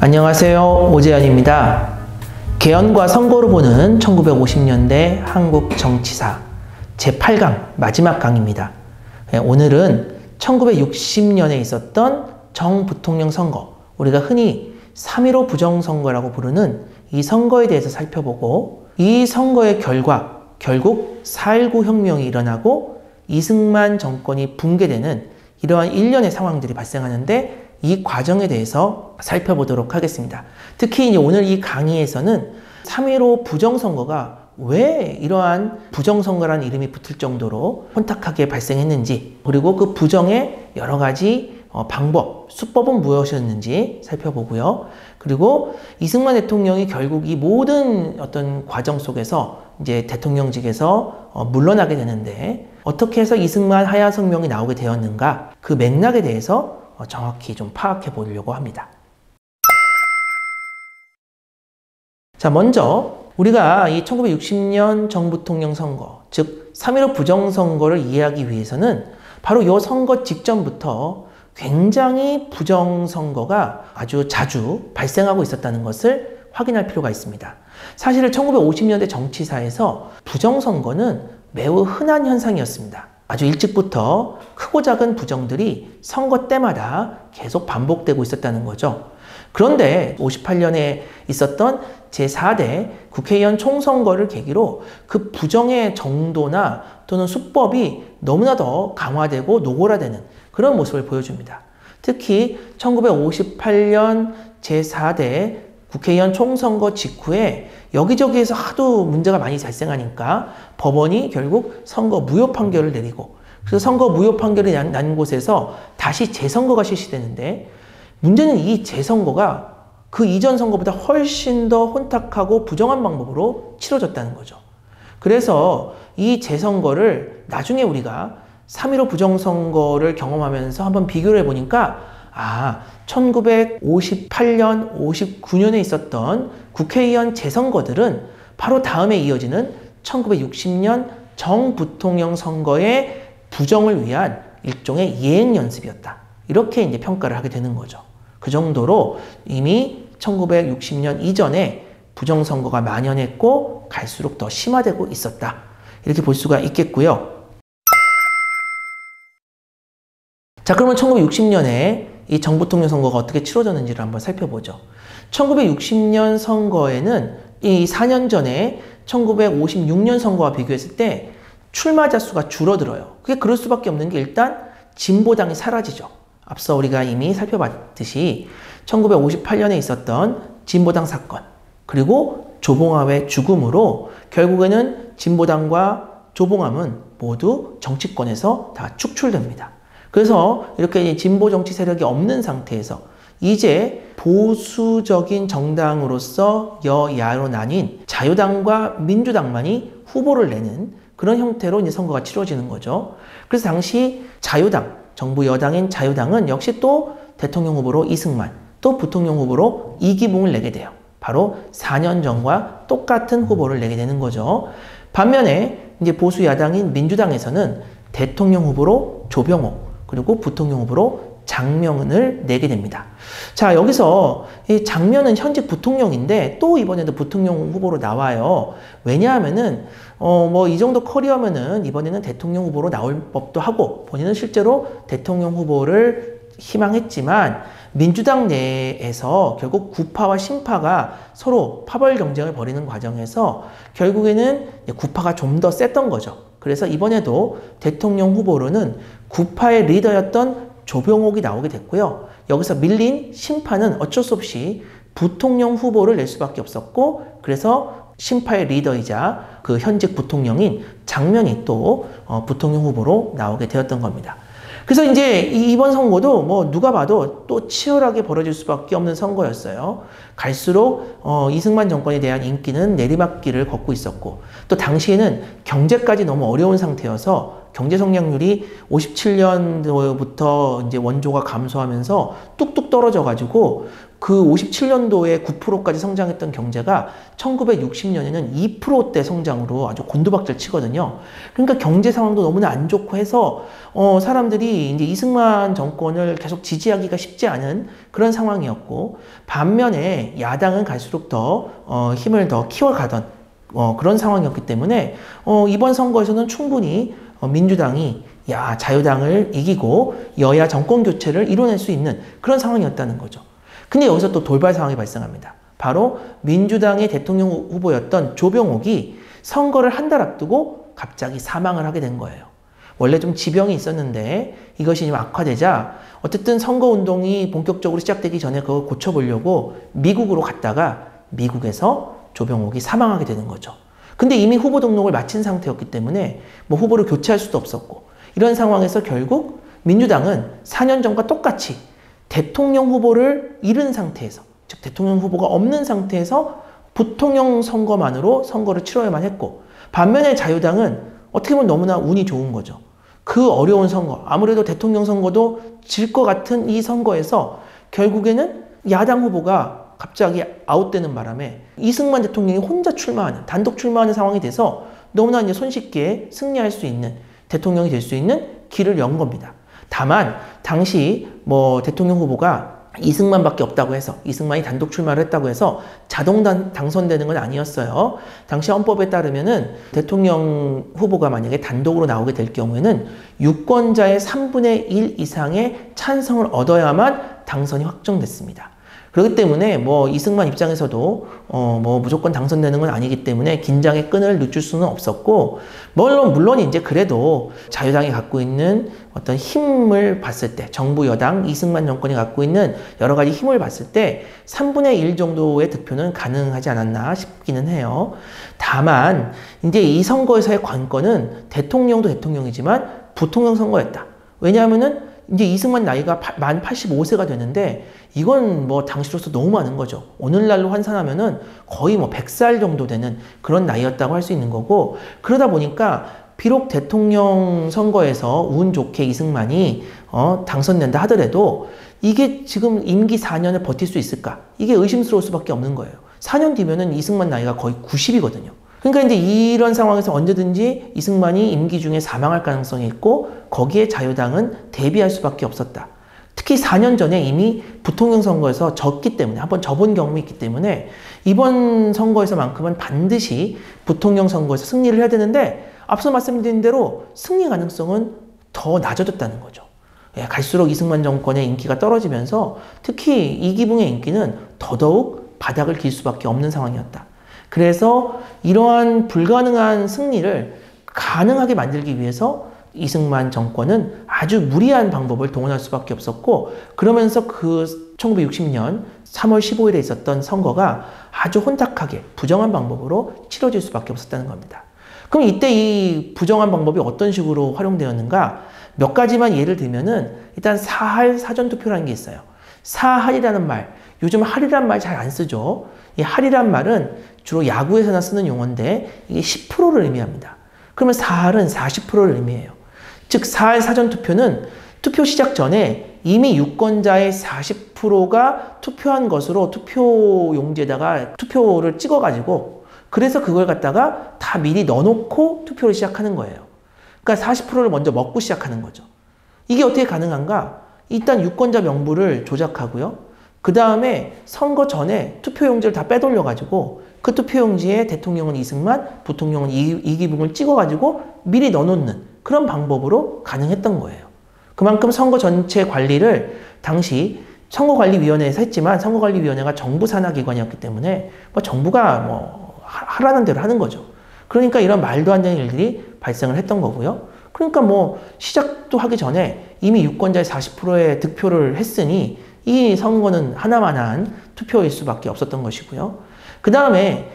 안녕하세요. 오재현입니다. 개헌과 선거로 보는 1950년대 한국 정치사 제8강 마지막 강입니다. 오늘은 1960년에 있었던 정부통령 선거, 우리가 흔히 3.15 부정선거라고 부르는 이 선거에 대해서 살펴보고, 이 선거의 결과, 결국 4.19 혁명이 일어나고 이승만 정권이 붕괴되는 이러한 일련의 상황들이 발생하는데, 이 과정에 대해서 살펴보도록 하겠습니다. 특히 이제 오늘 이 강의에서는 3.15 부정선거가 왜 이러한 부정선거라는 이름이 붙을 정도로 혼탁하게 발생했는지, 그리고 그 부정의 여러 가지 방법, 수법은 무엇이었는지 살펴보고요. 그리고 이승만 대통령이 결국 이 모든 어떤 과정 속에서 이제 대통령직에서 물러나게 되는데, 어떻게 해서 이승만 하야성명이 나오게 되었는가, 그 맥락에 대해서 정확히 좀 파악해 보려고 합니다. 자, 먼저 우리가 이 1960년 정부통령 선거, 즉 3.15 부정선거를 이해하기 위해서는 바로 이 선거 직전부터 굉장히 부정선거가 아주 자주 발생하고 있었다는 것을 확인할 필요가 있습니다. 사실 1950년대 정치사에서 부정선거는 매우 흔한 현상이었습니다. 아주 일찍부터 크고 작은 부정들이 선거 때마다 계속 반복되고 있었다는 거죠. 그런데 58년에 있었던 제4대 국회의원 총선거를 계기로 그 부정의 정도나 또는 수법이 너무나 더 강화되고 노골화되는 그런 모습을 보여줍니다. 특히 1958년 제4대 국회의원 총선거 직후에 여기저기에서 하도 문제가 많이 발생하니까 법원이 결국 선거 무효 판결을 내리고, 그래서 선거 무효 판결이 난 곳에서 다시 재선거가 실시되는데, 문제는 이 재선거가 그 이전 선거보다 훨씬 더 혼탁하고 부정한 방법으로 치러졌다는 거죠. 그래서 이 재선거를 나중에 우리가 3.15 부정선거를 경험하면서 한번 비교를 해보니까, 1958년, 59년에 있었던 국회의원 재선거들은 바로 다음에 이어지는 1960년 정부통령 선거의 부정을 위한 일종의 예행 연습이었다. 이렇게 이제 평가를 하게 되는 거죠. 그 정도로 이미 1960년 이전에 부정선거가 만연했고 갈수록 더 심화되고 있었다. 이렇게 볼 수가 있겠고요. 자, 그러면 1960년에 이 정부통령 선거가 어떻게 치러졌는지를 한번 살펴보죠. 1960년 선거에는 이 4년 전에 1956년 선거와 비교했을 때 출마자 수가 줄어들어요. 그게 그럴 수밖에 없는 게, 일단 진보당이 사라지죠. 앞서 우리가 이미 살펴봤듯이 1958년에 있었던 진보당 사건, 그리고 조봉암의 죽음으로 결국에는 진보당과 조봉암은 모두 정치권에서 다 축출됩니다. 그래서 이렇게 진보 정치 세력이 없는 상태에서 이제 보수적인 정당으로서 여야로 나뉜 자유당과 민주당만이 후보를 내는 그런 형태로 이제 선거가 치러지는 거죠. 그래서 당시 자유당, 정부 여당인 자유당은 역시 또 대통령 후보로 이승만, 또 부통령 후보로 이기붕을 내게 돼요. 바로 4년 전과 똑같은 후보를 내게 되는 거죠. 반면에 이제 보수 야당인 민주당에서는 대통령 후보로 조병호, 그리고 부통령 후보로 장면을 내게 됩니다. 자, 여기서 이 장면은 현직 부통령인데 또 이번에도 부통령 후보로 나와요. 왜냐하면은 이 정도 커리어면은 이번에는 대통령 후보로 나올 법도 하고, 본인은 실제로 대통령 후보를 희망했지만 민주당 내에서 결국 구파와 신파가 서로 파벌 경쟁을 벌이는 과정에서 결국에는 구파가 좀 더 셌던 거죠. 그래서 이번에도 대통령 후보로는 구파의 리더였던 조병옥이 나오게 됐고요. 여기서 밀린 신파는 어쩔 수 없이 부통령 후보를 낼 수밖에 없었고, 그래서 신파의 리더이자 그 현직 부통령인 장면이 또 부통령 후보로 나오게 되었던 겁니다. 그래서 이제 이번 선거도 누가 봐도 또 치열하게 벌어질 수밖에 없는 선거였어요. 갈수록 이승만 정권에 대한 인기는 내리막길을 걷고 있었고, 또 당시에는 경제까지 너무 어려운 상태여서 경제 성장률이 57년부터 이제 원조가 감소하면서 뚝뚝 떨어져 가지고 그 57년도에 9%까지 성장했던 경제가 1960년에는 2%대 성장으로 아주 곤두박질 치거든요. 그러니까 경제 상황도 너무나 안 좋고 해서 사람들이 이제 이승만 정권을 계속 지지하기가 쉽지 않은 그런 상황이었고, 반면에 야당은 갈수록 더 힘을 더 키워가던 그런 상황이었기 때문에 이번 선거에서는 충분히 민주당이 자유당을 이기고 여야 정권 교체를 이뤄낼 수 있는 그런 상황이었다는 거죠. 근데 여기서 또 돌발 상황이 발생합니다. 바로 민주당의 대통령 후보였던 조병옥이 선거를 한 달 앞두고 갑자기 사망을 하게 된 거예요. 원래 좀 지병이 있었는데 이것이 좀 악화되자 어쨌든 선거운동이 본격적으로 시작되기 전에 그걸 고쳐보려고 미국으로 갔다가 미국에서 조병옥이 사망하게 되는 거죠. 근데 이미 후보 등록을 마친 상태였기 때문에 뭐 후보를 교체할 수도 없었고, 이런 상황에서 결국 민주당은 4년 전과 똑같이 대통령 후보를 잃은 상태에서, 즉 대통령 후보가 없는 상태에서 부통령 선거만으로 선거를 치러야만 했고, 반면에 자유당은 어떻게 보면 너무나 운이 좋은 거죠. 그 어려운 선거, 아무래도 대통령 선거도 질 것 같은 이 선거에서 결국에는 야당 후보가 갑자기 아웃되는 바람에 이승만 대통령이 혼자 출마하는, 단독 출마하는 상황이 돼서 너무나 이제 손쉽게 승리할 수 있는, 대통령이 될 수 있는 길을 연 겁니다. 다만 당시 뭐 대통령 후보가 이승만밖에 없다고 해서, 이승만이 단독 출마를 했다고 해서 자동 당선되는 건 아니었어요. 당시 헌법에 따르면은 대통령 후보가 만약에 단독으로 나오게 될 경우에는 유권자의 3분의 1 이상의 찬성을 얻어야만 당선이 확정됐습니다. 그렇기 때문에 뭐 이승만 입장에서도 뭐 무조건 당선되는 건 아니기 때문에 긴장의 끈을 늦출 수는 없었고, 물론 이제 그래도 자유당이 갖고 있는 어떤 힘을 봤을 때, 정부 여당 이승만 정권이 갖고 있는 여러 가지 힘을 봤을 때 3분의 1 정도의 득표는 가능하지 않았나 싶기는 해요. 다만 이제 이 선거에서의 관건은 대통령도 대통령이지만 부통령 선거였다. 왜냐하면은 이제 이승만 나이가 만 85세가 되는데 이건 뭐 당시로서 너무 많은 거죠. 오늘날로 환산하면은 거의 뭐 100살 정도 되는 그런 나이였다고 할 수 있는 거고, 그러다 보니까 비록 대통령 선거에서 운 좋게 이승만이 당선된다 하더라도 이게 지금 임기 4년을 버틸 수 있을까? 이게 의심스러울 수밖에 없는 거예요. 4년 뒤면은 이승만 나이가 거의 90이거든요. 그러니까 이제 이런 상황에서 언제든지 이승만이 임기 중에 사망할 가능성이 있고, 거기에 자유당은 대비할 수밖에 없었다. 특히 4년 전에 이미 부통령 선거에서 졌기 때문에, 한번 져본 경험이 있기 때문에 이번 선거에서만큼은 반드시 부통령 선거에서 승리를 해야 되는데, 앞서 말씀드린 대로 승리 가능성은 더 낮아졌다는 거죠. 갈수록 이승만 정권의 인기가 떨어지면서 특히 이기붕의 인기는 더더욱 바닥을 길 수밖에 없는 상황이었다. 그래서 이러한 불가능한 승리를 가능하게 만들기 위해서 이승만 정권은 아주 무리한 방법을 동원할 수밖에 없었고, 그러면서 그 1960년 3월 15일에 있었던 선거가 아주 혼탁하게 부정한 방법으로 치러질 수밖에 없었다는 겁니다. 그럼 이때 이 부정한 방법이 어떤 식으로 활용되었는가? 몇 가지만 예를 들면은, 일단 사할 사전투표라는 게 있어요. 사할이라는 말, 요즘 할이란 말 잘 안 쓰죠. 이 할이란 말은 주로 야구에서나 쓰는 용어인데 이게 10%를 의미합니다. 그러면 사할은 40%를 의미해요. 즉 사할 사전투표는 투표 시작 전에 이미 유권자의 40%가 투표한 것으로 투표용지에다가 투표를 찍어가지고, 그래서 그걸 갖다가 다 미리 넣어놓고 투표를 시작하는 거예요. 그러니까 40%를 먼저 먹고 시작하는 거죠. 이게 어떻게 가능한가? 일단 유권자 명부를 조작하고요. 그 다음에 선거 전에 투표용지를 다 빼돌려가지고 그 투표용지에 대통령은 이승만, 부통령은 이기붕을 찍어가지고 미리 넣어놓는 그런 방법으로 가능했던 거예요. 그만큼 선거 전체 관리를 당시 선거관리위원회에서 했지만, 선거관리위원회가 정부 산하 기관이었기 때문에 뭐 정부가 뭐 하라는 대로 하는 거죠. 그러니까 이런 말도 안 되는 일들이 발생을 했던 거고요. 그러니까 뭐 시작도 하기 전에 이미 유권자의 40%의 득표를 했으니 이 선거는 하나만한 투표일 수밖에 없었던 것이고요. 그 다음에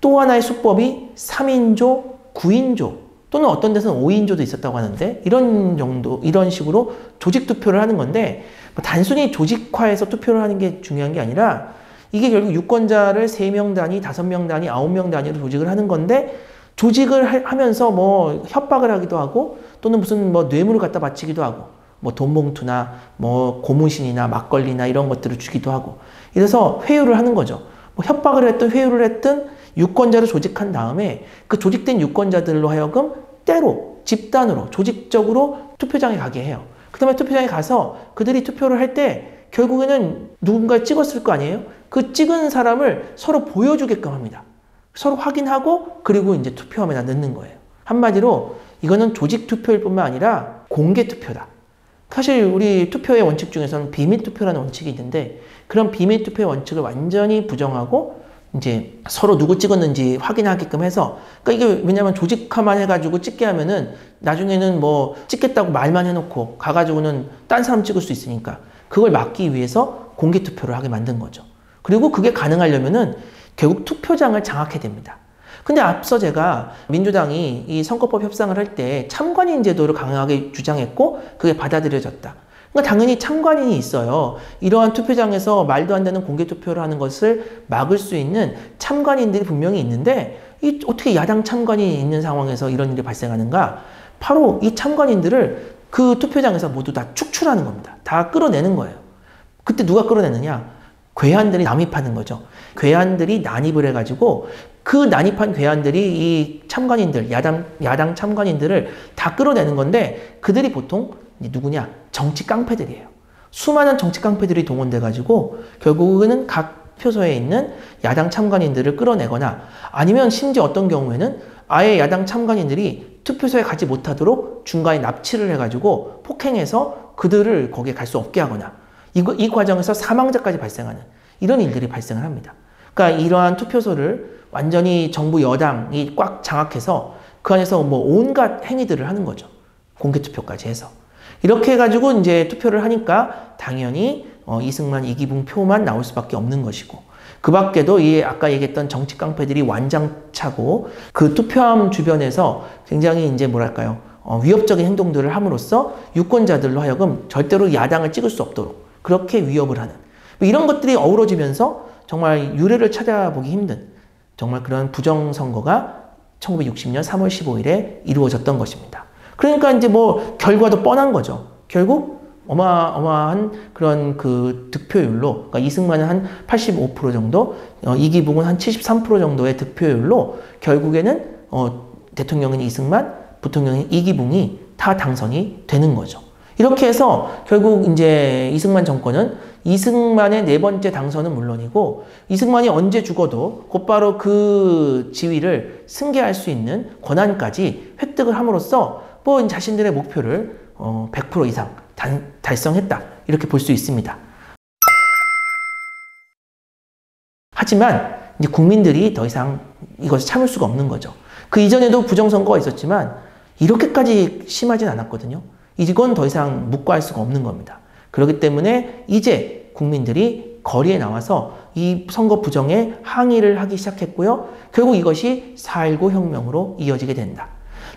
또 하나의 수법이 3인조, 9인조 또는 어떤 데서는 5인조도 있었다고 하는데, 이런 식으로 조직 투표를 하는 건데, 뭐 단순히 조직화해서 투표를 하는 게 중요한 게 아니라 이게 결국 유권자를 3명 단위, 5명 단위, 9명 단위로 조직을 하는 건데, 조직을 하면서 뭐 협박을 하기도 하고 또는 무슨 뭐 뇌물을 갖다 바치기도 하고 뭐 돈봉투나 뭐 고무신이나 막걸리나 이런 것들을 주기도 하고 이래서 회유를 하는 거죠. 뭐 협박을 했든 회유를 했든 유권자를 조직한 다음에 그 조직된 유권자들로 하여금 때로 집단으로 조직적으로 투표장에 가게 해요. 그 다음에 투표장에 가서 그들이 투표를 할 때 결국에는 누군가 찍었을 거 아니에요? 그 찍은 사람을 서로 보여주게끔 합니다. 서로 확인하고 그리고 이제 투표함에다 넣는 거예요. 한마디로 이거는 조직 투표일 뿐만 아니라 공개 투표다. 사실 우리 투표의 원칙 중에서는 비밀 투표라는 원칙이 있는데 그런 비밀 투표의 원칙을 완전히 부정하고 이제 서로 누구 찍었는지 확인하게끔 해서 그러니까 이게 왜냐면 조직화만 해가지고 찍게 하면은 나중에는 뭐 찍겠다고 말만 해놓고 가가지고는 딴 사람 찍을 수 있으니까 그걸 막기 위해서 공개 투표를 하게 만든 거죠. 그리고 그게 가능하려면은 결국 투표장을 장악해야 됩니다. 근데 앞서 제가 민주당이 이 선거법 협상을 할 때 참관인 제도를 강하게 주장했고 그게 받아들여졌다. 그러니까 당연히 참관인이 있어요. 이러한 투표장에서 말도 안 되는 공개 투표를 하는 것을 막을 수 있는 참관인들이 분명히 있는데 어떻게 야당 참관인이 있는 상황에서 이런 일이 발생하는가? 바로 이 참관인들을 그 투표장에서 모두 다 축출하는 겁니다. 다 끌어내는 거예요. 그때 누가 끌어내느냐? 괴한들이 난입하는 거죠. 괴한들이 난입을 해가지고 그 난입한 괴한들이 이 참관인들, 야당 참관인들을 다 끌어내는 건데 그들이 보통 누구냐? 정치 깡패들이에요. 수많은 정치 깡패들이 동원돼가지고 결국에는 각 표소에 있는 야당 참관인들을 끌어내거나 아니면 심지어 어떤 경우에는 아예 야당 참관인들이 투표소에 가지 못하도록 중간에 납치를 해가지고 폭행해서 그들을 거기에 갈 수 없게 하거나 이 과정에서 사망자까지 발생하는 이런 일들이 발생을 합니다. 그러니까 이러한 투표소를 완전히 정부 여당이 꽉 장악해서 그 안에서 뭐 온갖 행위들을 하는 거죠. 공개투표까지 해서. 이렇게 해가지고 이제 투표를 하니까 당연히 이승만, 이기붕 표만 나올 수밖에 없는 것이고 그 밖에도 이 아까 얘기했던 정치 깡패들이 완장차고 그 투표함 주변에서 굉장히 이제 뭐랄까요 위협적인 행동들을 함으로써 유권자들로 하여금 절대로 야당을 찍을 수 없도록 그렇게 위협을 하는 이런 것들이 어우러지면서 정말 유례를 찾아보기 힘든 정말 그런 부정선거가 1960년 3월 15일에 이루어졌던 것입니다. 그러니까 이제 뭐 결과도 뻔한 거죠. 결국 어마어마한 그런 그 득표율로 그러니까 이승만은 한 85% 정도, 이기붕은 한 73% 정도의 득표율로 결국에는 대통령인 이승만, 부통령인 이기붕이 다 당선이 되는 거죠. 이렇게 해서 결국 이제 이승만 정권은 이승만의 네 번째 당선은 물론이고 이승만이 언제 죽어도 곧바로 그 지위를 승계할 수 있는 권한까지 획득을 함으로써 뭐 자신들의 목표를 100% 이상 달성했다 이렇게 볼 수 있습니다. 하지만 이제 국민들이 더 이상 이것을 참을 수가 없는 거죠. 그 이전에도 부정선거가 있었지만 이렇게까지 심하진 않았거든요. 이건 더 이상 묵과할 수가 없는 겁니다. 그렇기 때문에 이제 국민들이 거리에 나와서 이 선거 부정에 항의를 하기 시작했고요. 결국 이것이 4.19 혁명으로 이어지게 된다.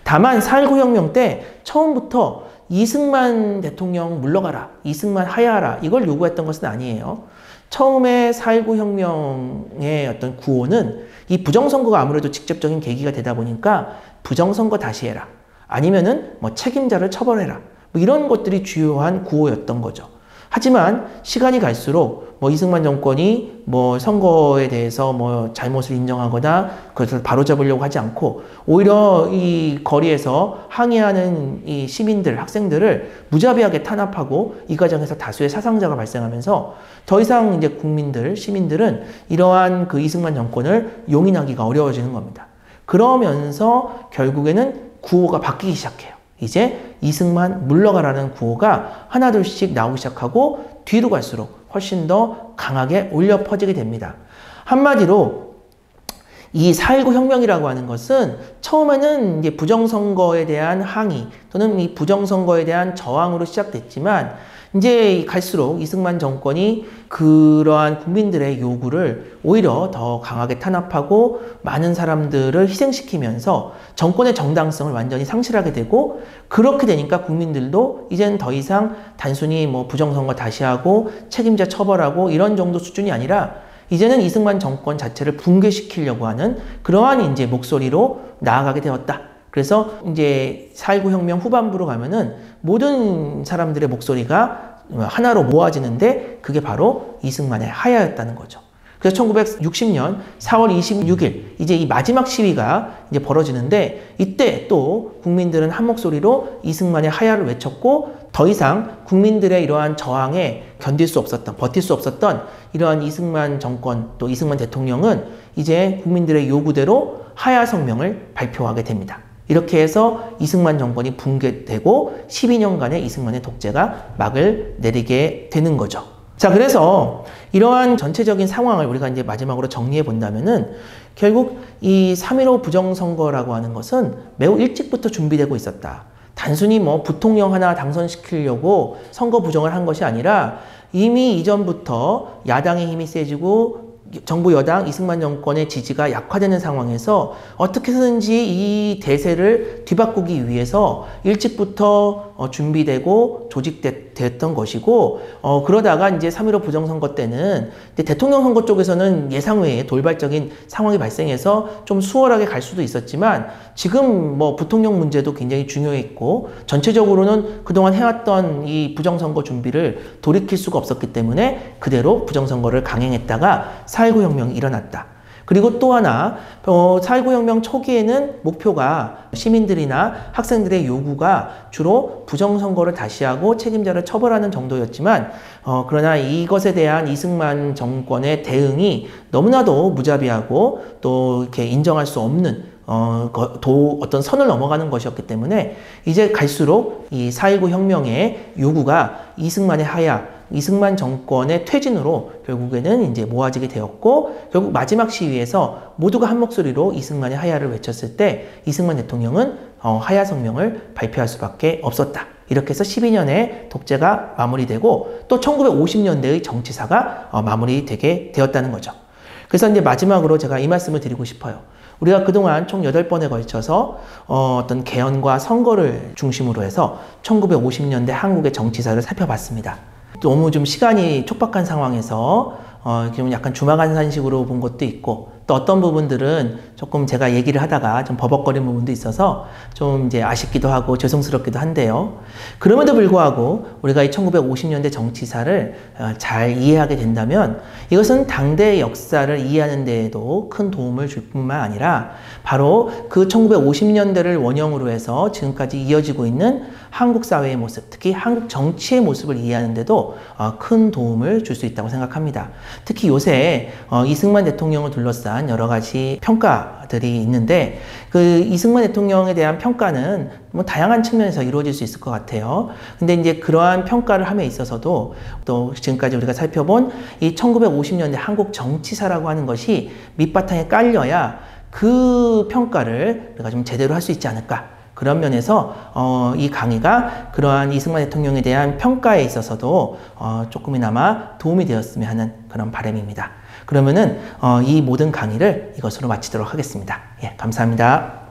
다만 4.19 혁명 때 처음부터 이승만 대통령 물러가라, 이승만 하야하라 이걸 요구했던 것은 아니에요. 처음에 4.19 혁명의 어떤 구호는 이 부정선거가 아무래도 직접적인 계기가 되다 보니까 부정선거 다시 해라. 아니면은 뭐 책임자를 처벌해라. 뭐 이런 것들이 주요한 구호였던 거죠. 하지만 시간이 갈수록 뭐 이승만 정권이 뭐 선거에 대해서 뭐 잘못을 인정하거나 그것을 바로잡으려고 하지 않고 오히려 이 거리에서 항의하는 이 시민들, 학생들을 무자비하게 탄압하고 이 과정에서 다수의 사상자가 발생하면서 더 이상 이제 국민들, 시민들은 이러한 그 이승만 정권을 용인하기가 어려워지는 겁니다. 그러면서 결국에는 구호가 바뀌기 시작해요. 이제 이승만 물러가라는 구호가 하나둘씩 나오기 시작하고 뒤로 갈수록 훨씬 더 강하게 울려 퍼지게 됩니다. 한마디로 이 4.19 혁명이라고 하는 것은 처음에는 이제 부정선거에 대한 항의 또는 이 부정선거에 대한 저항으로 시작됐지만 이제 갈수록 이승만 정권이 그러한 국민들의 요구를 오히려 더 강하게 탄압하고 많은 사람들을 희생시키면서 정권의 정당성을 완전히 상실하게 되고 그렇게 되니까 국민들도 이제는 더 이상 단순히 뭐 부정선거 다시 하고 책임자 처벌하고 이런 정도 수준이 아니라 이제는 이승만 정권 자체를 붕괴시키려고 하는 그러한 이제 목소리로 나아가게 되었다. 그래서 이제 4.19 혁명 후반부로 가면은 모든 사람들의 목소리가 하나로 모아지는데 그게 바로 이승만의 하야였다는 거죠. 그래서 1960년 4월 26일 이제 이 마지막 시위가 이제 벌어지는데 이때 또 국민들은 한 목소리로 이승만의 하야를 외쳤고 더 이상 국민들의 이러한 저항에 견딜 수 없었던, 버틸 수 없었던 이러한 이승만 정권 또 이승만 대통령은 이제 국민들의 요구대로 하야 성명을 발표하게 됩니다. 이렇게 해서 이승만 정권이 붕괴되고 12년간의 이승만의 독재가 막을 내리게 되는 거죠. 자, 그래서 이러한 전체적인 상황을 우리가 이제 마지막으로 정리해 본다면은 결국 이 3.15 부정선거라고 하는 것은 매우 일찍부터 준비되고 있었다. 단순히 뭐 부통령 하나 당선시키려고 선거 부정을 한 것이 아니라 이미 이전부터 야당의 힘이 세지고 정부 여당 이승만 정권의 지지가 약화되는 상황에서 어떻게 해서든지 이 대세를 뒤바꾸기 위해서 일찍부터 준비되고 조직됐던 것이고 그러다가 이제 3.15 부정선거 때는 대통령 선거 쪽에서는 예상 외에 돌발적인 상황이 발생해서 좀 수월하게 갈 수도 있었지만 지금 뭐 부통령 문제도 굉장히 중요했고 전체적으로는 그동안 해왔던 이 부정선거 준비를 돌이킬 수가 없었기 때문에 그대로 부정선거를 강행했다가 4.19 혁명이 일어났다. 그리고 또 하나 4.19 혁명 초기에는 목표가 시민들이나 학생들의 요구가 주로 부정선거를 다시 하고 책임자를 처벌하는 정도였지만 그러나 이것에 대한 이승만 정권의 대응이 너무나도 무자비하고 또 이렇게 인정할 수 없는 어떤 선을 넘어가는 것이었기 때문에 이제 갈수록 이 4.19 혁명의 요구가 이승만의 하야, 이승만 정권의 퇴진으로 결국에는 이제 모아지게 되었고 결국 마지막 시위에서 모두가 한 목소리로 이승만의 하야를 외쳤을 때 이승만 대통령은 하야 성명을 발표할 수밖에 없었다. 이렇게 해서 12년의 독재가 마무리되고 또 1950년대의 정치사가 마무리되게 되었다는 거죠. 그래서 이제 마지막으로 제가 이 말씀을 드리고 싶어요. 우리가 그동안 총 8번에 걸쳐서 어떤 개헌과 선거를 중심으로 해서 1950년대 한국의 정치사를 살펴봤습니다. 너무 좀 시간이 촉박한 상황에서 좀 약간 주마간산식으로 본 것도 있고 또 어떤 부분들은 조금 제가 얘기를 하다가 좀 버벅거리는 부분도 있어서 좀 이제 아쉽기도 하고 죄송스럽기도 한데요. 그럼에도 불구하고 우리가 이 1950년대 정치사를 잘 이해하게 된다면 이것은 당대의 역사를 이해하는 데에도 큰 도움을 줄 뿐만 아니라 바로 그 1950년대를 원형으로 해서 지금까지 이어지고 있는 한국 사회의 모습, 특히 한국 정치의 모습을 이해하는 데도 큰 도움을 줄 수 있다고 생각합니다. 특히 요새 이승만 대통령을 둘러싼 여러 가지 평가들이 있는데 그 이승만 대통령에 대한 평가는 뭐 다양한 측면에서 이루어질 수 있을 것 같아요. 근데 이제 그러한 평가를 함에 있어서도 또 지금까지 우리가 살펴본 이 1950년대 한국 정치사라고 하는 것이 밑바탕에 깔려야 그 평가를 우리가 좀 제대로 할 수 있지 않을까. 그런 면에서 이 강의가 그러한 이승만 대통령에 대한 평가에 있어서도 조금이나마 도움이 되었으면 하는 그런 바람입니다. 그러면은 이 모든 강의를 이것으로 마치도록 하겠습니다. 예, 감사합니다.